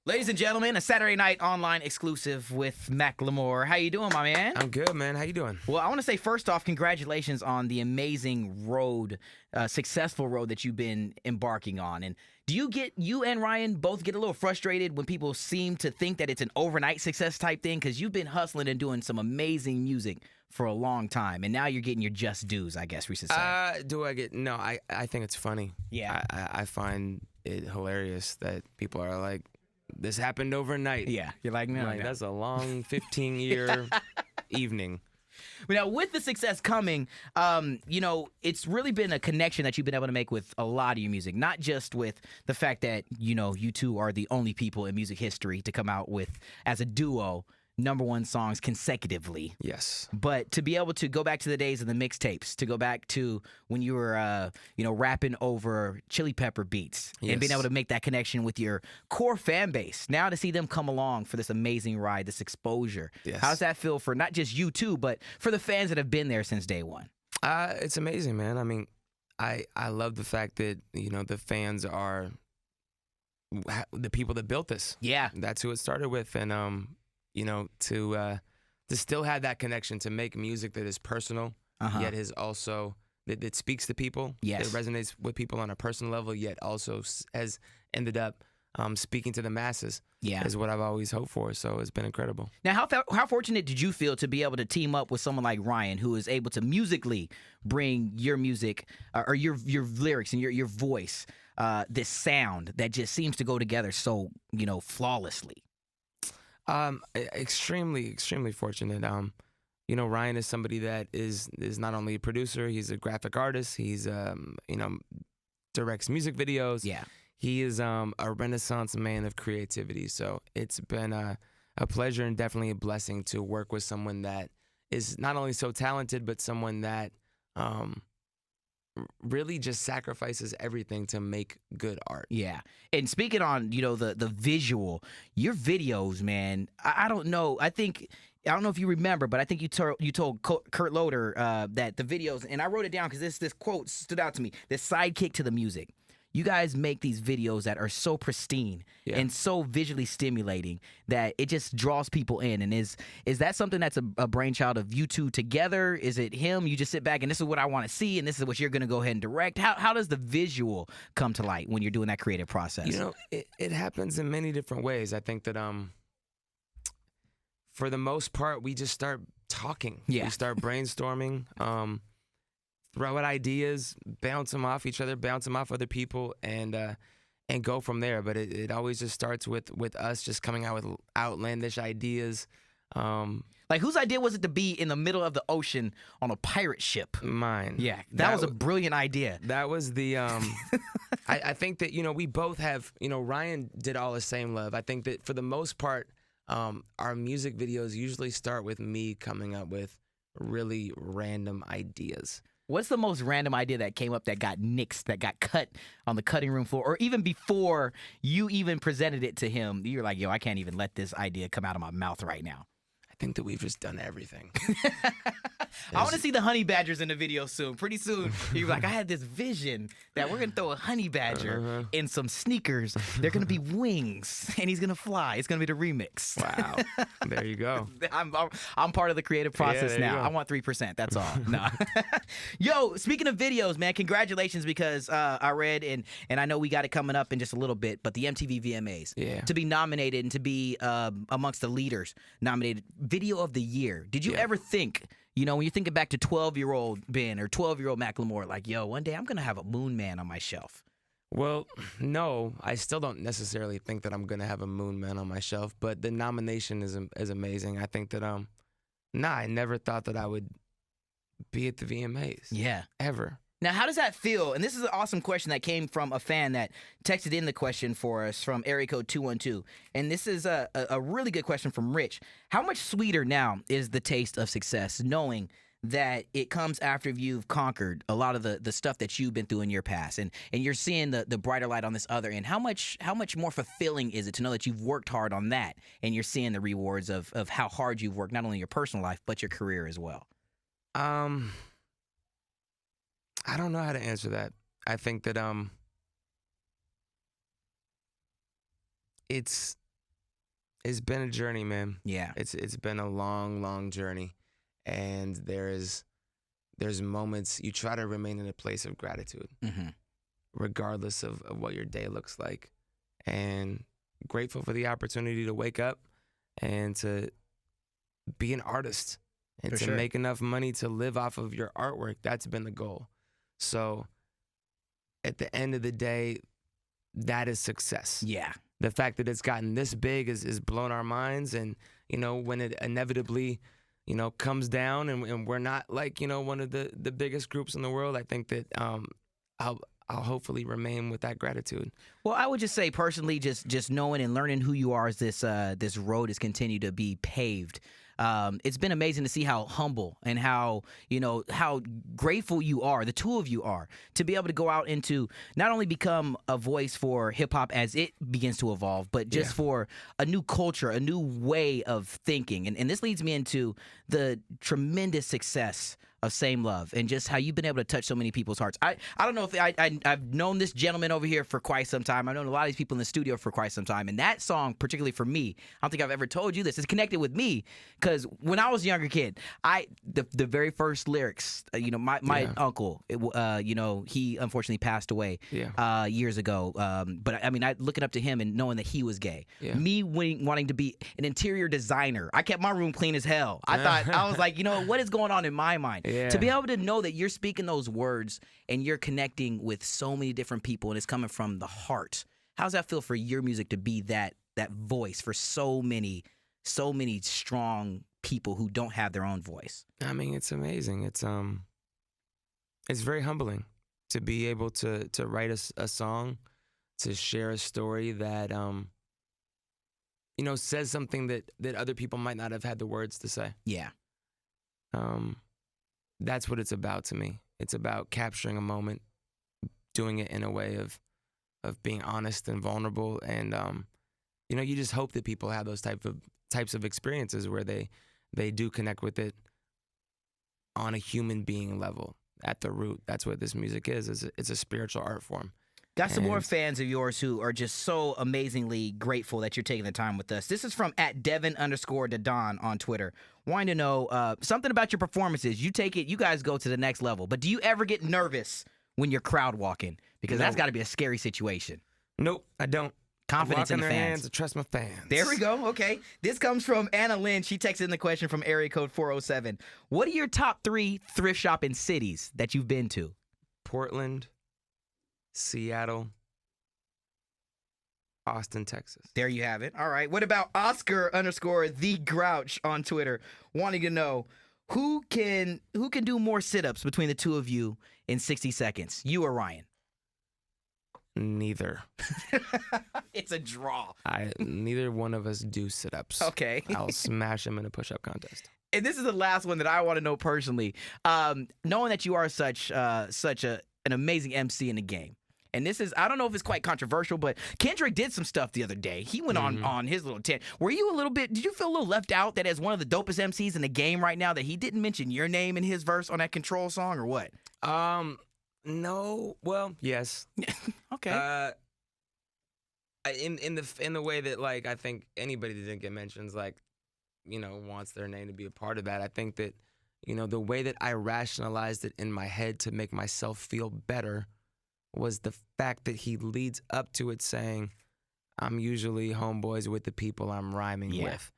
Ladies and gentlemen, a Saturday night online exclusive with Macklemore. How you doing, my man? I'm good, man. How you doing? Well, I want to say first off, congratulations on the amazing road, successful road that you've been embarking on. And do you and Ryan both get a little frustrated when people seem to think that it's an overnight success type thing? Because you've been hustling and doing some amazing music for a long time, and now you're getting your just dues, I guess we should say. Do I get? No, I think it's funny. Yeah. I find it hilarious that people are like, this happened overnight. Yeah, you're like, no, Like, no. that's a long 15-year evening. But now, with the success coming, it's really been a connection that you've been able to make with a lot of your music, not just with the fact that, you two are the only people in music history to come out with, as a duo, #1 songs consecutively. Yes. But to be able to go back to the days of the mixtapes, to go back to when you were, rapping over Chili Pepper beats, and being Yes. able to make that connection with your core fan base. Now to see them come along for this amazing ride, this exposure. Yes. How does that feel for not just you two, but for the fans that have been there since day one? It's amazing, man. I mean, I love the fact that, the fans are the people that built this. Yeah. That's who it started with. And, to still have that connection, to make music that is personal, yet is also that speaks to people, Yes. that resonates with people on a personal level, yet also has ended up speaking to the masses. Yeah. Is what I've always hoped for. So it's been incredible. Now, how fortunate did you feel to be able to team up with someone like Ryan, who is able to musically bring your music or your lyrics and your voice, this sound that just seems to go together so flawlessly? Extremely fortunate. Ryan is somebody that is not only a producer, he's a graphic artist. He's directs music videos. Yeah. He is a renaissance man of creativity. So it's been a pleasure and definitely a blessing to work with someone that is not only so talented, but someone that really just sacrifices everything to make good art. Yeah. And speaking on, the visual, your videos, man, I don't know. I don't know if you remember, but I think you told Kurt Loder that the videos, and I wrote it down because this quote stood out to me, this sidekick to the music. You guys make these videos that are so pristine and so visually stimulating that it just draws people in. And is that something that's a brainchild of you two together? Is it him? You just sit back and this is what I want to see and this is what you're going to go ahead and direct? How does the visual come to light when you're doing that creative process? It happens in many different ways. I think that for the most part, we just start talking. Yeah. We start brainstorming. Throw out ideas, bounce them off each other, bounce them off other people, and go from there. But it always just starts with us just coming out with outlandish ideas. Like, whose idea was it to be in the middle of the ocean on a pirate ship? Mine. Yeah, that was a brilliant idea. That was the. I think that we both have. Ryan did all the same love. I think that for the most part, our music videos usually start with me coming up with really random ideas. What's the most random idea that came up that got nixed, that got cut on the cutting room floor, or even before you even presented it to him? You're like, yo, I can't even let this idea come out of my mouth right now. I think that we've just done everything. I want to see the honey badgers in the video soon. Pretty soon, you're like, I had this vision that we're going to throw a honey badger in some sneakers. They're going to be wings, and he's going to fly. It's going to be the remix. Wow. There you go. I'm part of the creative process now. I want 3%. That's all. No. Yo, speaking of videos, man, congratulations, because I read, and I know we got it coming up in just a little bit, but the MTV VMAs. Yeah. To be nominated and to be amongst the leaders nominated Video of the Year. Did you ever think, when you're thinking back to 12-year-old Ben or 12-year-old Macklemore, like, yo, one day I'm going to have a Moon Man on my shelf? Well, no, I still don't necessarily think that I'm going to have a Moon Man on my shelf, but the nomination is amazing. I think that, I never thought that I would be at the VMAs. Yeah. Ever. Now, how does that feel? And this is an awesome question that came from a fan that texted in the question for us from area code 212. And this is a really good question from Rich. How much sweeter now is the taste of success, knowing that it comes after you've conquered a lot of the stuff that you've been through in your past, and you're seeing the brighter light on this other end? How much more fulfilling is it to know that you've worked hard on that and you're seeing the rewards of how hard you've worked, not only in your personal life, but your career as well? I don't know how to answer that. I think that it's It's been a journey, man. Yeah. It's been a long journey, and there's moments you try to remain in a place of gratitude, regardless of what your day looks like, and grateful for the opportunity to wake up and to be an artist and to make enough money to live off of your artwork. That's been the goal. So at the end of the day, that is success. Yeah. The fact that it's gotten this big is blown our minds. And, you know, when it inevitably, you know, comes down and we're not like, you know, one of the biggest groups in the world, I think that I'll hopefully remain with that gratitude. Well, I would just say personally, just knowing and learning who you are as this road has continued to be paved. It's been amazing to see how humble and how, you know, how grateful you are, the two of you are, to be able to go out and to not only become a voice for hip hop as it begins to evolve, but just for a new culture, a new way of thinking. And this leads me into the tremendous success of Same Love and just how you've been able to touch so many people's hearts. I don't know if I've known this gentleman over here for quite some time. I've known a lot of these people in the studio for quite some time. And that song, particularly for me, I don't think I've ever told you this, it's connected with me because when I was a younger kid, the very first lyrics, you know, my uncle, you know, he unfortunately passed away years ago. But I mean, looking up to him and knowing that he was gay, me wanting to be an interior designer, I kept my room clean as hell. I was like, you know, what is going on in my mind? Yeah. To be able to know that you're speaking those words and you're connecting with so many different people and it's coming from the heart. How does that feel for your music to be that voice for so many strong people who don't have their own voice? I mean, it's amazing. It's very humbling to be able to write a song, to share a story that you know, says something that other people might not have had the words to say. Yeah. That's what it's about to me. It's about capturing a moment, doing it in a way of being honest and vulnerable, and you know, you just hope that people have those types of experiences where they do connect with it on a human being level at the root. That's what this music is. It's a spiritual art form. Got some more fans of yours who are just so amazingly grateful that you're taking the time with us. This is from @Devin_Dadon on Twitter. Wanting to know something about your performances. You guys go to the next level. But do you ever get nervous when you're crowd walking? Because that's got to be a scary situation. Nope, I don't. Confidence in the fans. Hands, I trust my fans. There we go. Okay. This comes from Anna Lynn. She texted in the question from area code 407. What are your top 3 thrift shopping cities that you've been to? Portland, Seattle, Austin, Texas. There you have it. All right. What about Oscar_the Grouch on Twitter, wanting to know who can do more sit-ups between the two of you in 60 seconds, you or Ryan? Neither. It's a draw. Neither one of us do sit-ups. Okay. I'll smash him in a push-up contest. And this is the last one that I want to know personally. Knowing that you are such an amazing MC in the game. And this is, I don't know if it's quite controversial, but Kendrick did some stuff the other day. He went on his little tent. Did you feel a little left out that as one of the dopest MCs in the game right now that he didn't mention your name in his verse on that Control song or what? No. Well, yes. Okay. In the way that, like, I think anybody that didn't get mentions, like, you know, wants their name to be a part of that. I think that, you know, the way that I rationalized it in my head to make myself feel better was the fact that he leads up to it saying, I'm usually homeboys with the people I'm rhyming with.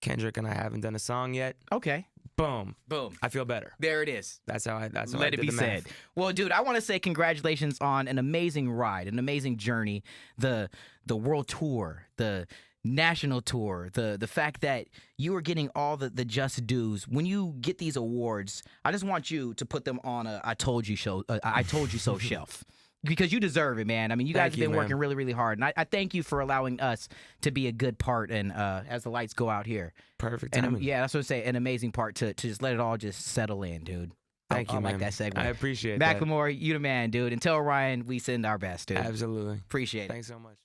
Kendrick and I haven't done a song yet. Okay. Boom. Boom. I feel better. There it is. That's how I Let it did be the said. math. Well, dude, I want to say congratulations on an amazing ride, an amazing journey, the world tour, the national tour, the fact that you are getting all the just dues. When you get these awards, I just want you to put them on a I told you so shelf. Because you deserve it, man. I mean, you guys have been working really, really hard. And I thank you for allowing us to be a good part and as the lights go out here. Perfect And timing. yeah, that's what I say, an amazing part to just let it all just settle in, dude. Thank you, I man. like that segue. I appreciate that. Macklemore, you the man, dude. And tell Ryan we send our best, dude. Absolutely. Appreciate it. Thanks so much.